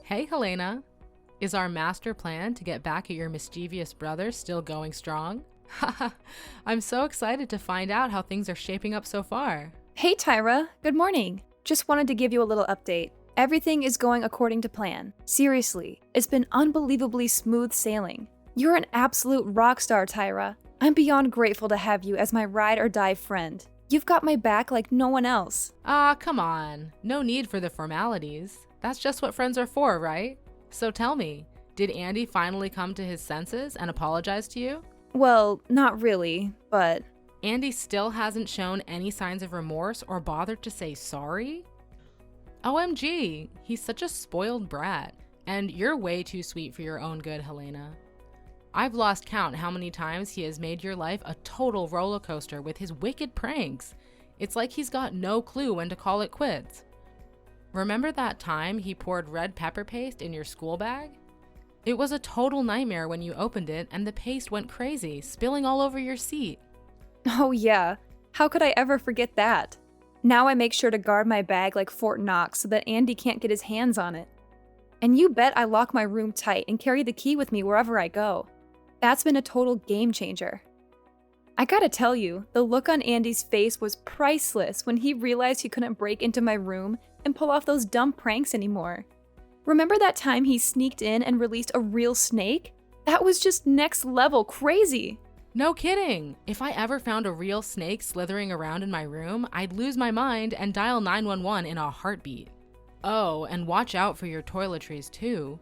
Hey, Helena. Is our master plan to get back at your mischievous brother still going strong? Haha, I'm so excited to find out how things are shaping up so far. Hey Tyra, good morning. Just wanted to give you a little update. Everything is going according to plan. Seriously, it's been unbelievably smooth sailing. You're an absolute rock star, Tyra. I'm beyond grateful to have you as my ride or die friend. You've got my back like no one else. Ah, come on. No need for the formalities. That's just what friends are for, right? So tell me, did Andy finally come to his senses and apologize to you? Well, not really, but Andy still hasn't shown any signs of remorse or bothered to say sorry? OMG, he's such a spoiled brat, and you're way too sweet for your own good, Helena. I've lost count how many times he has made your life a total roller coaster with his wicked pranks. It's like he's got no clue when to call it quits. Remember that time he poured red pepper paste in your school bag? It was a total nightmare when you opened it and the paste went crazy, spilling all over your seat. oh yeah, how could I ever forget that? Now I make sure to guard my bag like Fort Knox so that Andy can't get his hands on it. And you bet I lock my room tight and carry the key with me wherever I go. That's been a total game changer. I gotta tell you, the look on Andy's face was priceless when he realized he couldn't break into my room and pull off those dumb pranks anymore. Remember that time he sneaked in and released a real snake? That was just next level crazy. No kidding! If I ever found a real snake slithering around in my room, I'd lose my mind and dial 911 in a heartbeat. Oh, and watch out for your toiletries too.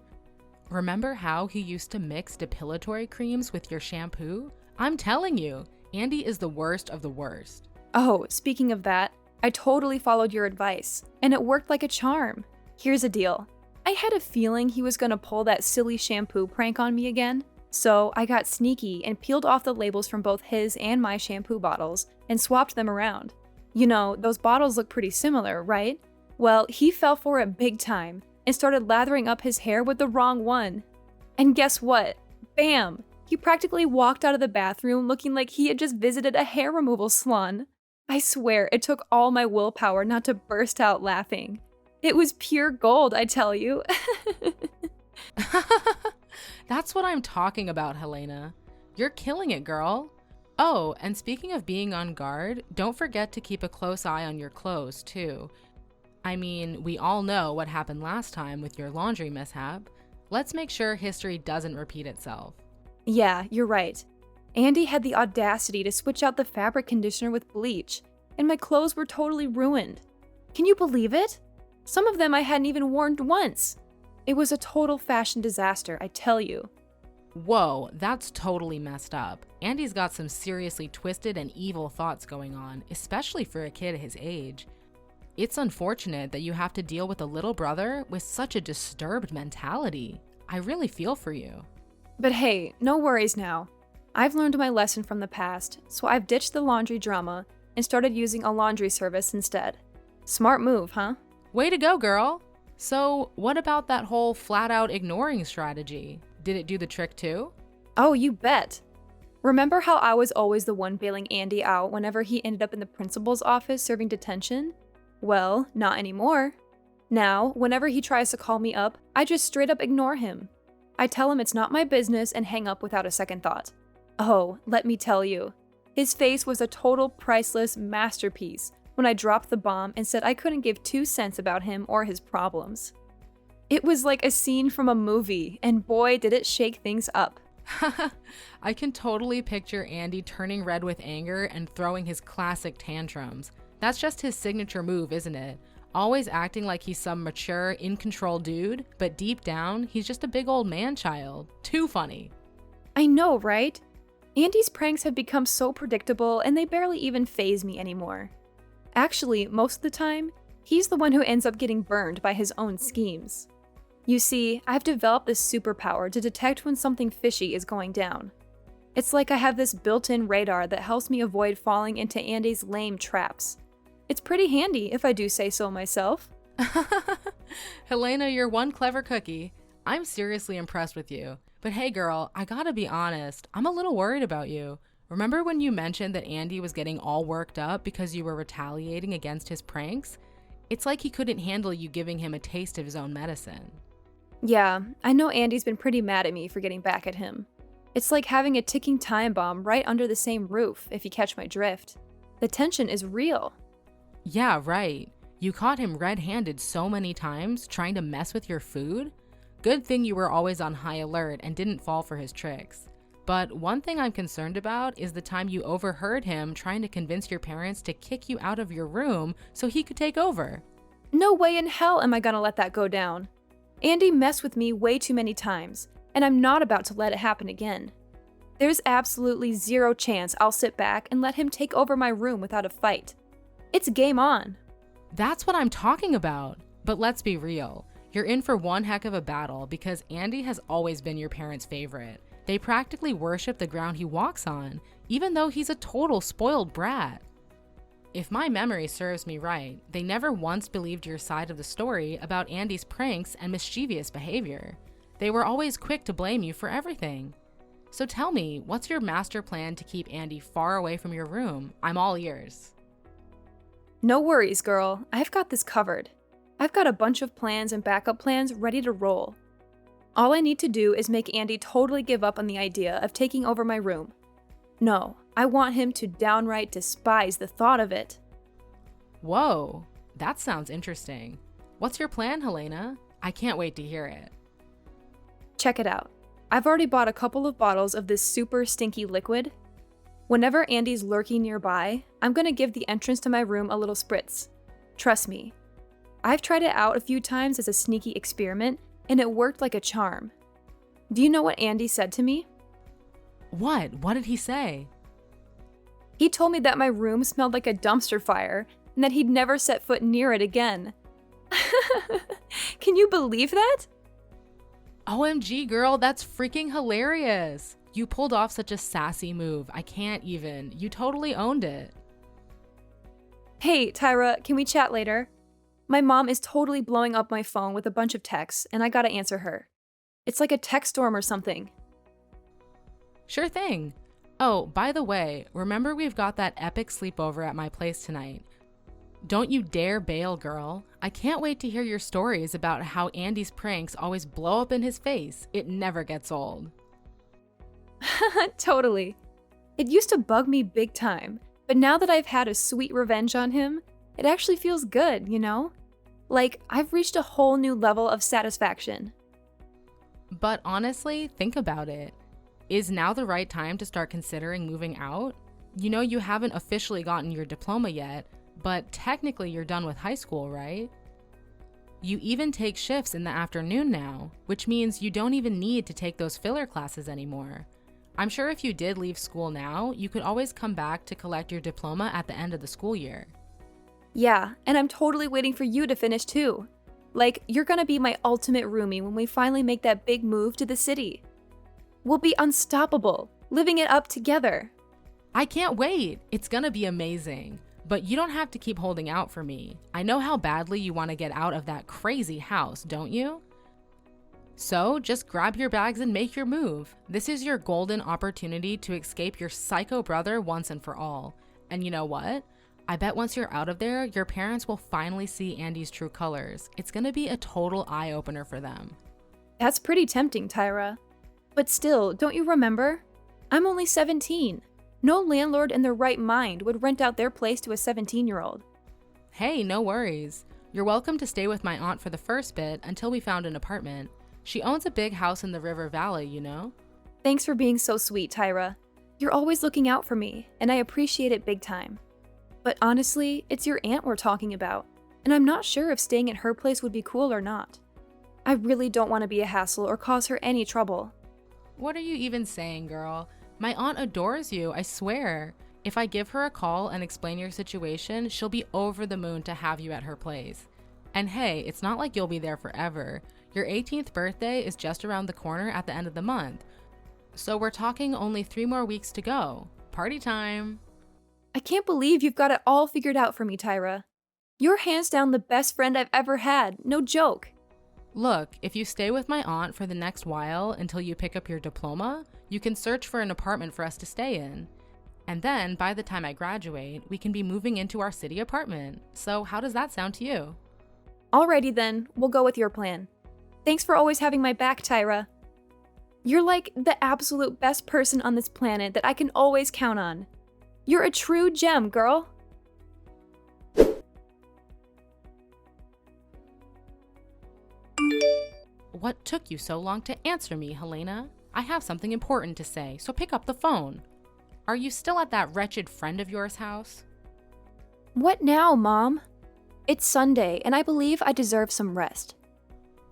Remember how he used to mix depilatory creams with your shampoo? I'm telling you, Andy is the worst of the worst. Oh, speaking of that, I totally followed your advice, and it worked like a charm. Here's the deal. I had a feeling he was gonna pull that silly shampoo prank on me again, so I got sneaky and peeled off the labels from both his and my shampoo bottles and swapped them around. You know, those bottles look pretty similar, right? Well, he fell for it big time and started lathering up his hair with the wrong one. And guess what? Bam! He practically walked out of the bathroom looking like he had just visited a hair removal salon. I swear, it took all my willpower not to burst out laughing. It was pure gold, I tell you. That's what I'm talking about, Helena. You're killing it, girl. Oh, and speaking of being on guard, don't forget to keep a close eye on your clothes, too. I mean, we all know what happened last time with your laundry mishap. Let's make sure history doesn't repeat itself. Yeah, you're right. Andy had the audacity to switch out the fabric conditioner with bleach, and my clothes were totally ruined. Can you believe it? Some of them I hadn't even worn once. It was a total fashion disaster, I tell you. Whoa, that's totally messed up. Andy's got some seriously twisted and evil thoughts going on, especially for a kid his age. It's unfortunate that you have to deal with a little brother with such a disturbed mentality. I really feel for you. But hey, no worries now. I've learned my lesson from the past, so I've ditched the laundry drama and started using a laundry service instead. Smart move, huh? Way to go, girl! So, what about that whole flat-out ignoring strategy? Did it do the trick too? Oh, you bet. Remember how I was always the one bailing Andy out whenever he ended up in the principal's office serving detention? Well, not anymore. Now, whenever he tries to call me up, I just straight up ignore him. I tell him it's not my business and hang up without a second thought. Oh, let me tell you, his face was a total priceless masterpiece when I dropped the bomb and said I couldn't give 2 cents about him or his problems. It was like a scene from a movie, and boy, did it shake things up. I can totally picture Andy turning red with anger and throwing his classic tantrums. That's just his signature move, isn't it? Always acting like he's some mature, in-control dude, but deep down, he's just a big old man-child. Too funny. I know, right? Andy's pranks have become so predictable and they barely even faze me anymore. Actually, most of the time, he's the one who ends up getting burned by his own schemes. You see, I've developed this superpower to detect when something fishy is going down. It's like I have this built-in radar that helps me avoid falling into Andy's lame traps. It's pretty handy, if I do say so myself. Helena, you're one clever cookie. I'm seriously impressed with you. But hey girl, I gotta be honest, I'm a little worried about you. Remember when you mentioned that Andy was getting all worked up because you were retaliating against his pranks? It's like he couldn't handle you giving him a taste of his own medicine. Yeah, I know Andy's been pretty mad at me for getting back at him. It's like having a ticking time bomb right under the same roof, if you catch my drift. The tension is real. Yeah, right. You caught him red-handed so many times trying to mess with your food? Good thing you were always on high alert and didn't fall for his tricks. But one thing I'm concerned about is the time you overheard him trying to convince your parents to kick you out of your room so he could take over. No way in hell am I gonna let that go down. Andy messed with me way too many times, and I'm not about to let it happen again. There's absolutely zero chance I'll sit back and let him take over my room without a fight. It's game on. That's what I'm talking about. But let's be real. You're in for one heck of a battle because Andy has always been your parents' favorite. They practically worship the ground he walks on, even though he's a total spoiled brat. If my memory serves me right, they never once believed your side of the story about Andy's pranks and mischievous behavior. They were always quick to blame you for everything. So tell me, what's your master plan to keep Andy far away from your room? I'm all ears. No worries, girl. I've got this covered. I've got a bunch of plans and backup plans ready to roll. All I need to do is make Andy totally give up on the idea of taking over my room. No, I want him to downright despise the thought of it. Whoa, that sounds interesting. What's your plan, Helena? I can't wait to hear it. Check it out. I've already bought a couple of bottles of this super stinky liquid. Whenever Andy's lurking nearby, I'm gonna give the entrance to my room a little spritz. Trust me. I've tried it out a few times as a sneaky experiment, and it worked like a charm. Do you know what Andy said to me? What? What did he say? He told me that my room smelled like a dumpster fire, and that he'd never set foot near it again. Can you believe that? OMG, girl, that's freaking hilarious. You pulled off such a sassy move. I can't even. You totally owned it. Hey, Tyra, can we chat later? My mom is totally blowing up my phone with a bunch of texts, and I gotta answer her. It's like a text storm or something. Sure thing. Oh, by the way, remember we've got that epic sleepover at my place tonight. Don't you dare bail, girl. I can't wait to hear your stories about how Andy's pranks always blow up in his face. It never gets old. Totally. It used to bug me big time, but now that I've had a sweet revenge on him, it actually feels good, you know? Like, I've reached a whole new level of satisfaction. But honestly, think about it. Is now the right time to start considering moving out? You know you haven't officially gotten your diploma yet, but technically you're done with high school, right? You even take shifts in the afternoon now, which means you don't even need to take those filler classes anymore. I'm sure if you did leave school now, you could always come back to collect your diploma at the end of the school year. Yeah, and I'm totally waiting for you to finish too. Like, you're gonna be my ultimate roomie when we finally make that big move to the city. We'll be unstoppable, living it up together. I can't wait. It's gonna be amazing. But you don't have to keep holding out for me. I know how badly you want to get out of that crazy house, don't you? So just grab your bags and make your move. This is your golden opportunity to escape your psycho brother once and for all. And you know what? I bet once you're out of there, your parents will finally see Andy's true colors. It's gonna be a total eye-opener for them. That's pretty tempting, Tyra. But still, don't you remember? I'm only 17. No landlord in their right mind would rent out their place to a 17-year-old. Hey, no worries. You're welcome to stay with my aunt for the first bit until we found an apartment. She owns a big house in the River Valley, you know? Thanks for being so sweet, Tyra. You're always looking out for me, and I appreciate it big time. But honestly, it's your aunt we're talking about, and I'm not sure if staying at her place would be cool or not. I really don't want to be a hassle or cause her any trouble. What are you even saying, girl? My aunt adores you, I swear. If I give her a call and explain your situation, she'll be over the moon to have you at her place. And hey, it's not like you'll be there forever. Your 18th birthday is just around the corner at the end of the month. So we're talking only 3 more weeks to go. Party time! I can't believe you've got it all figured out for me, Tyra. You're hands down the best friend I've ever had, no joke. Look, if you stay with my aunt for the next while until you pick up your diploma, you can search for an apartment for us to stay in. And then, by the time I graduate, we can be moving into our city apartment. So how does that sound to you? Alrighty then, we'll go with your plan. Thanks for always having my back, Tyra. You're like the absolute best person on this planet that I can always count on. You're a true gem, girl. What took you so long to answer me, Helena? I have something important to say, so pick up the phone. Are you still at that wretched friend of yours' house? What now, Mom? It's Sunday, and I believe I deserve some rest.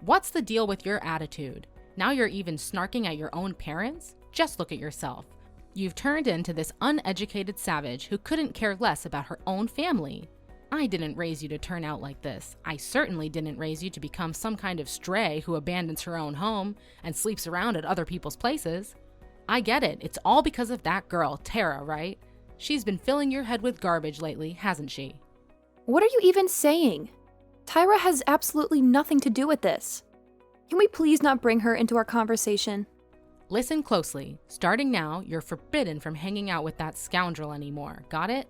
What's the deal with your attitude? Now you're even snarking at your own parents? Just look at yourself. You've turned into this uneducated savage who couldn't care less about her own family. I didn't raise you to turn out like this. I certainly didn't raise you to become some kind of stray who abandons her own home and sleeps around at other people's places. I get it. It's all because of that girl, Tara, right? She's been filling your head with garbage lately, hasn't she? What are you even saying? Tyra has absolutely nothing to do with this. Can we please not bring her into our conversation? Listen closely. Starting now, you're forbidden from hanging out with that scoundrel anymore. Got it?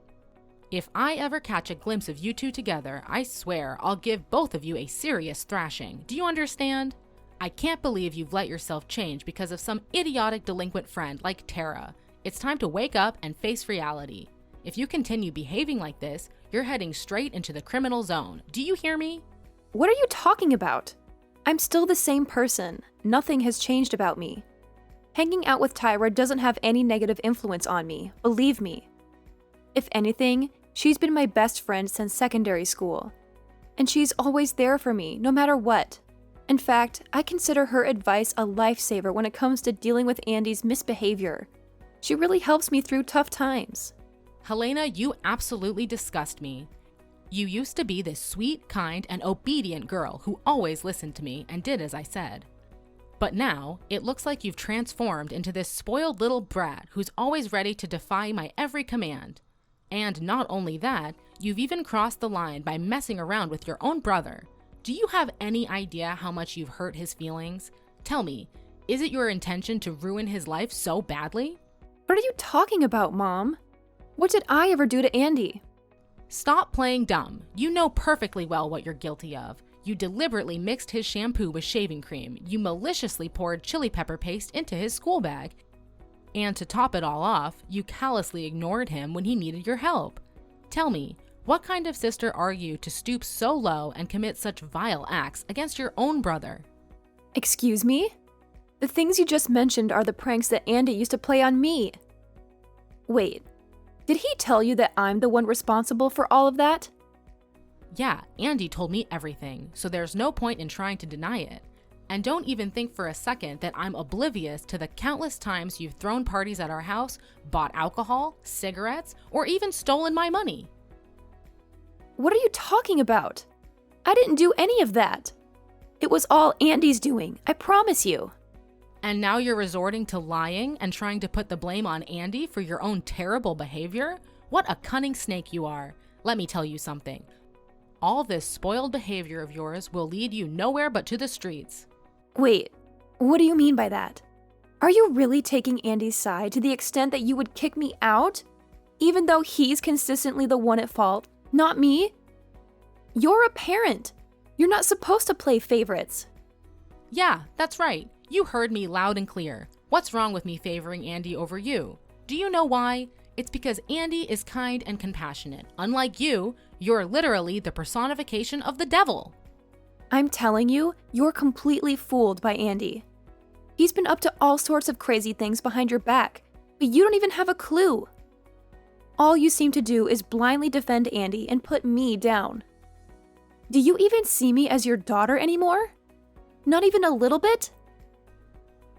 If I ever catch a glimpse of you two together, I swear I'll give both of you a serious thrashing. Do you understand? I can't believe you've let yourself change because of some idiotic delinquent friend like Tara. It's time to wake up and face reality. If you continue behaving like this, you're heading straight into the criminal zone. Do you hear me? What are you talking about? I'm still the same person. Nothing has changed about me. Hanging out with Tyra doesn't have any negative influence on me, believe me. If anything, she's been my best friend since secondary school. And she's always there for me, no matter what. In fact, I consider her advice a lifesaver when it comes to dealing with Andy's misbehavior. She really helps me through tough times. Helena, you absolutely disgust me. You used to be this sweet, kind, and obedient girl who always listened to me and did as I said. But now, it looks like you've transformed into this spoiled little brat who's always ready to defy my every command. And not only that, you've even crossed the line by messing around with your own brother. Do you have any idea how much you've hurt his feelings? Tell me, is it your intention to ruin his life so badly? What are you talking about, Mom? What did I ever do to Andy? Stop playing dumb. You know perfectly well what you're guilty of. You deliberately mixed his shampoo with shaving cream. You maliciously poured chili pepper paste into his school bag. And to top it all off, you callously ignored him when he needed your help. Tell me, what kind of sister are you to stoop so low and commit such vile acts against your own brother? Excuse me? The things you just mentioned are the pranks that Andy used to play on me. Wait, did he tell you that I'm the one responsible for all of that? Yeah, Andy told me everything, so there's no point in trying to deny it. And don't even think for a second that I'm oblivious to the countless times you've thrown parties at our house, bought alcohol, cigarettes, or even stolen my money. What are you talking about? I didn't do any of that. It was all Andy's doing, I promise you. And now you're resorting to lying and trying to put the blame on Andy for your own terrible behavior? What a cunning snake you are. Let me tell you something. All this spoiled behavior of yours will lead you nowhere but to the streets. Wait, what do you mean by that? Are you really taking Andy's side to the extent that you would kick me out? Even though he's consistently the one at fault, not me? You're a parent. You're not supposed to play favorites. Yeah, that's right. You heard me loud and clear. What's wrong with me favoring Andy over you? Do you know why? It's because Andy is kind and compassionate. Unlike you, you're literally the personification of the devil. I'm telling you, you're completely fooled by Andy. He's been up to all sorts of crazy things behind your back, but you don't even have a clue. All you seem to do is blindly defend Andy and put me down. Do you even see me as your daughter anymore? Not even a little bit?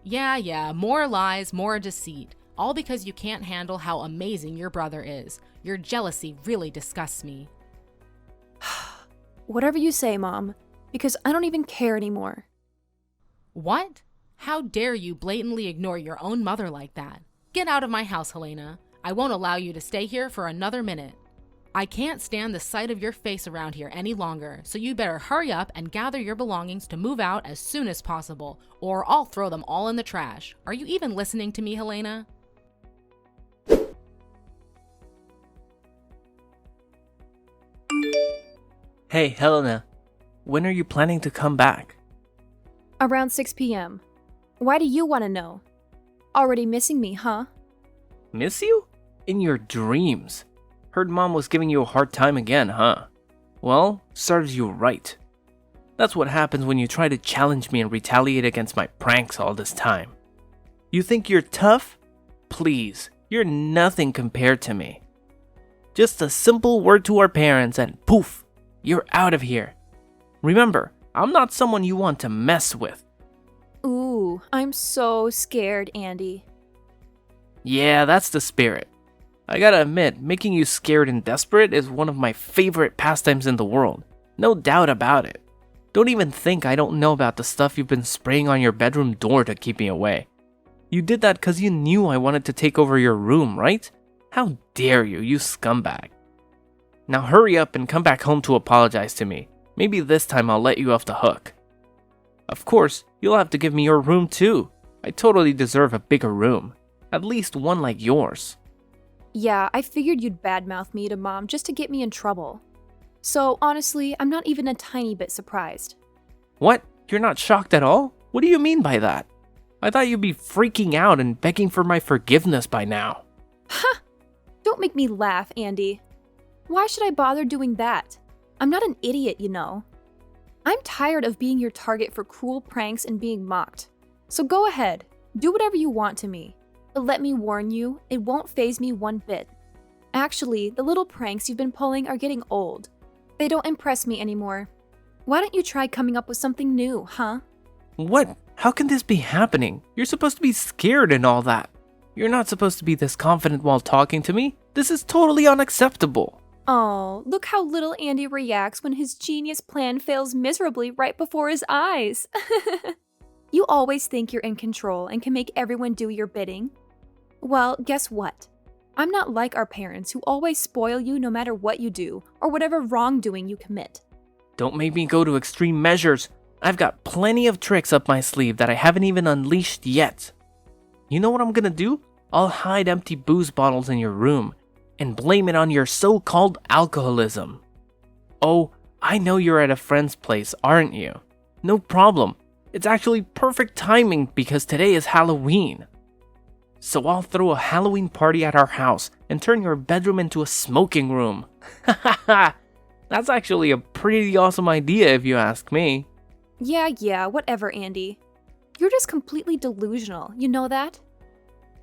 Yeah, more lies, more deceit. All because you can't handle how amazing your brother is. Your jealousy really disgusts me. Whatever you say, Mom, because I don't even care anymore. What? How dare you blatantly ignore your own mother like that? Get out of my house, Helena. I won't allow you to stay here for another minute. I can't stand the sight of your face around here any longer, so you better hurry up and gather your belongings to move out as soon as possible, or I'll throw them all in the trash. Are you even listening to me, Helena? Hey, Helena. When are you planning to come back? Around 6 p.m. Why do you want to know? Already missing me, huh? Miss you? In your dreams. Heard Mom was giving you a hard time again, huh? Well, serves you right. That's what happens when you try to challenge me and retaliate against my pranks all this time. You think you're tough? Please, you're nothing compared to me. Just a simple word to our parents and poof, you're out of here. Remember, I'm not someone you want to mess with. Ooh, I'm so scared, Andy. Yeah, that's the spirit. I gotta admit, making you scared and desperate is one of my favorite pastimes in the world. No doubt about it. Don't even think I don't know about the stuff you've been spraying on your bedroom door to keep me away. You did that because you knew I wanted to take over your room, right? How dare you, you scumbag. Now hurry up and come back home to apologize to me. Maybe this time I'll let you off the hook. Of course, you'll have to give me your room too. I totally deserve a bigger room. At least one like yours. Yeah, I figured you'd badmouth me to Mom just to get me in trouble. So honestly, I'm not even a tiny bit surprised. What? You're not shocked at all? What do you mean by that? I thought you'd be freaking out and begging for my forgiveness by now. Ha! Don't make me laugh, Andy. Why should I bother doing that? I'm not an idiot, you know. I'm tired of being your target for cruel pranks and being mocked. So go ahead, do whatever you want to me. But let me warn you, it won't faze me one bit. Actually, the little pranks you've been pulling are getting old. They don't impress me anymore. Why don't you try coming up with something new, huh? What? How can this be happening? You're supposed to be scared and all that. You're not supposed to be this confident while talking to me. This is totally unacceptable. Oh, look how little Andy reacts when his genius plan fails miserably right before his eyes. You always think you're in control and can make everyone do your bidding. Well, guess what? I'm not like our parents who always spoil you no matter what you do or whatever wrongdoing you commit. Don't make me go to extreme measures. I've got plenty of tricks up my sleeve that I haven't even unleashed yet. You know what I'm gonna do? I'll hide empty booze bottles in your room and blame it on your so-called alcoholism. Oh, I know you're at a friend's place, aren't you? No problem. It's actually perfect timing because today is Halloween. So I'll throw a Halloween party at our house and turn your bedroom into a smoking room. That's actually a pretty awesome idea if you ask me. Yeah, whatever, Andy. You're just completely delusional, you know that?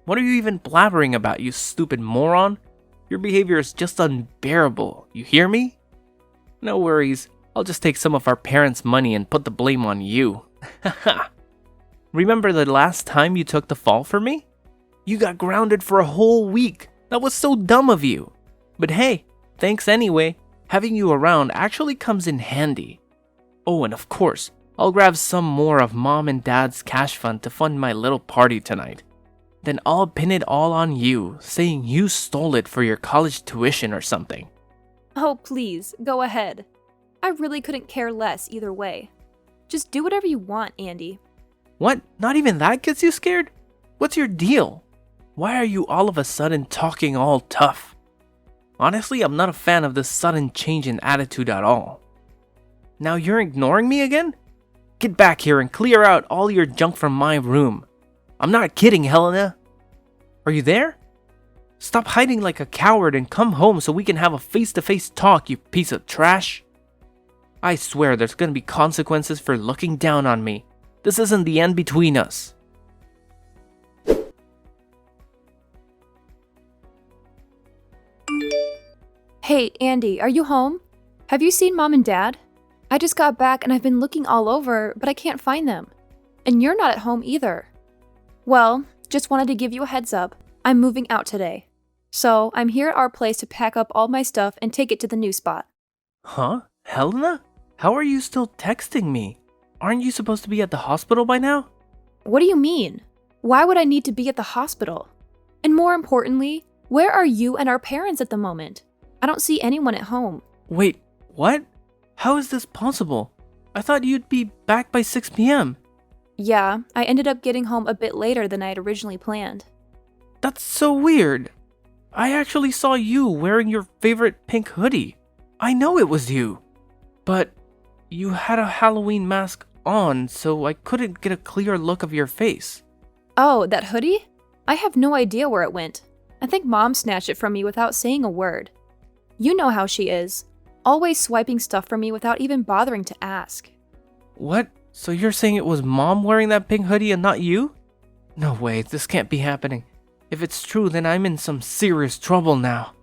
What are you even blabbering about, you stupid moron? Your behavior is just unbearable, you hear me? No worries, I'll just take some of our parents' money and put the blame on you. Remember the last time you took the fall for me? You got grounded for a whole week. That was so dumb of you. But hey, thanks anyway. Having you around actually comes in handy. Oh, and of course, I'll grab some more of Mom and Dad's cash fund to fund my little party tonight. Then I'll pin it all on you, saying you stole it for your college tuition or something. Oh, please, go ahead. I really couldn't care less either way. Just do whatever you want, Andy. What? Not even that gets you scared? What's your deal? Why are you all of a sudden talking all tough? Honestly, I'm not a fan of this sudden change in attitude at all. Now you're ignoring me again? Get back here and clear out all your junk from my room. I'm not kidding, Helena. Are you there? Stop hiding like a coward and come home so we can have a face-to-face talk, you piece of trash. I swear there's gonna be consequences for looking down on me. This isn't the end between us. Hey, Andy, are you home? Have you seen Mom and Dad? I just got back and I've been looking all over, but I can't find them. And you're not at home either. Well, just wanted to give you a heads up. I'm moving out today. So I'm here at our place to pack up all my stuff and take it to the new spot. Huh? Helena? How are you still texting me? Aren't you supposed to be at the hospital by now? What do you mean? Why would I need to be at the hospital? And more importantly, where are you and our parents at the moment? I don't see anyone at home. Wait, what? How is this possible? I thought you'd be back by 6 p.m. Yeah, I ended up getting home a bit later than I had originally planned. That's so weird. I actually saw you wearing your favorite pink hoodie. I know it was you. But you had a Halloween mask on, so I couldn't get a clear look of your face. Oh, that hoodie? I have no idea where it went. I think Mom snatched it from me without saying a word. You know how she is, always swiping stuff from me without even bothering to ask. What? So you're saying it was Mom wearing that pink hoodie and not you? No way, this can't be happening. If it's true, then I'm in some serious trouble now.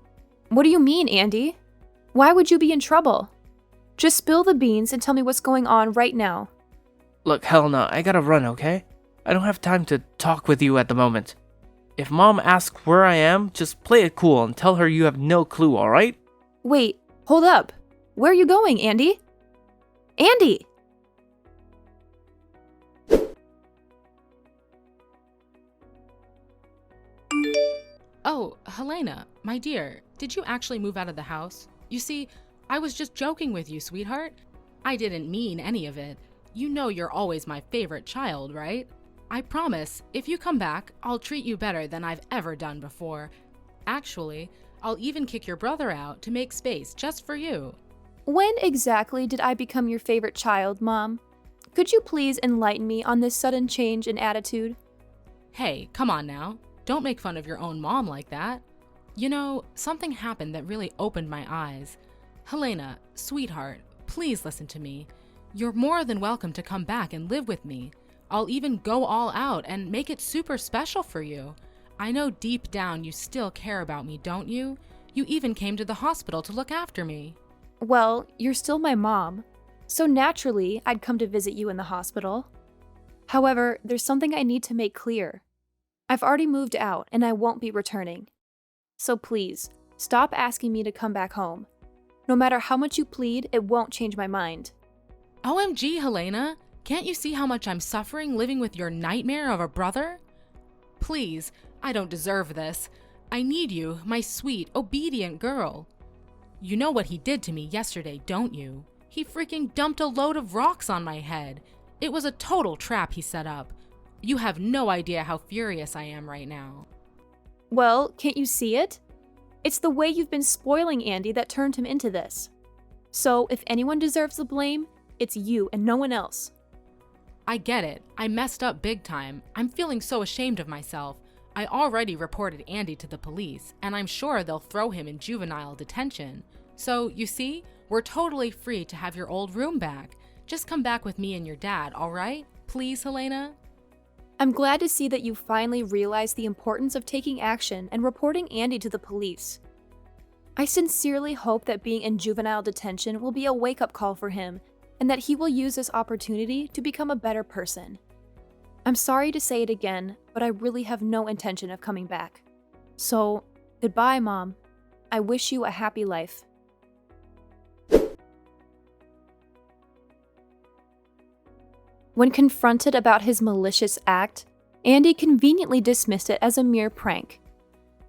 What do you mean, Andy? Why would you be in trouble? Just spill the beans and tell me what's going on right now. Look, Helena, I gotta run, okay? I don't have time to talk with you at the moment. If Mom asks where I am, just play it cool and tell her you have no clue, alright? Wait, hold up. Where are you going, Andy? Andy! Oh, Helena, my dear, did you actually move out of the house? You see, I was just joking with you, sweetheart. I didn't mean any of it. You know you're always my favorite child, right? I promise, if you come back, I'll treat you better than I've ever done before. Actually, I'll even kick your brother out to make space just for you. When exactly did I become your favorite child, Mom? Could you please enlighten me on this sudden change in attitude? Hey, come on now. Don't make fun of your own mom like that. You know, something happened that really opened my eyes. Helena, sweetheart, please listen to me. You're more than welcome to come back and live with me. I'll even go all out and make it super special for you. I know deep down you still care about me, don't you? You even came to the hospital to look after me. Well, you're still my mom, so naturally I'd come to visit you in the hospital. However, there's something I need to make clear. I've already moved out and I won't be returning. So please, stop asking me to come back home. No matter how much you plead, it won't change my mind. OMG, Helena, can't you see how much I'm suffering living with your nightmare of a brother? Please, I don't deserve this. I need you, my sweet, obedient girl. You know what he did to me yesterday, don't you? He freaking dumped a load of rocks on my head. It was a total trap he set up. You have no idea how furious I am right now. Well, can't you see it? It's the way you've been spoiling Andy that turned him into this. So if anyone deserves the blame, it's you and no one else. I get it. I messed up big time. I'm feeling so ashamed of myself. I already reported Andy to the police, and I'm sure they'll throw him in juvenile detention. So, you see, we're totally free to have your old room back. Just come back with me and your dad, all right? Please, Helena? I'm glad to see that you finally realized the importance of taking action and reporting Andy to the police. I sincerely hope that being in juvenile detention will be a wake-up call for him and that he will use this opportunity to become a better person. I'm sorry to say it again, but I really have no intention of coming back. So, goodbye, Mom. I wish you a happy life. When confronted about his malicious act, Andy conveniently dismissed it as a mere prank.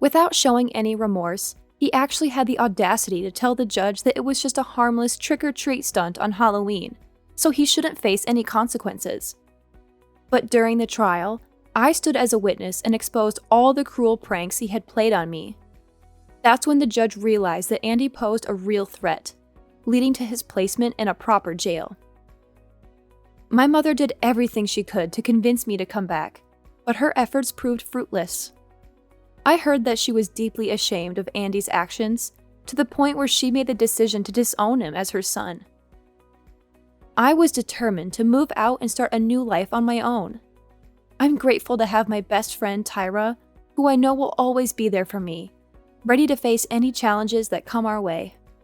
Without showing any remorse, he actually had the audacity to tell the judge that it was just a harmless trick-or-treat stunt on Halloween, so he shouldn't face any consequences. But during the trial, I stood as a witness and exposed all the cruel pranks he had played on me. That's when the judge realized that Andy posed a real threat, leading to his placement in a proper jail. My mother did everything she could to convince me to come back, but her efforts proved fruitless. I heard that she was deeply ashamed of Andy's actions, to the point where she made the decision to disown him as her son. I was determined to move out and start a new life on my own. I'm grateful to have my best friend Tyra, who I know will always be there for me, ready to face any challenges that come our way.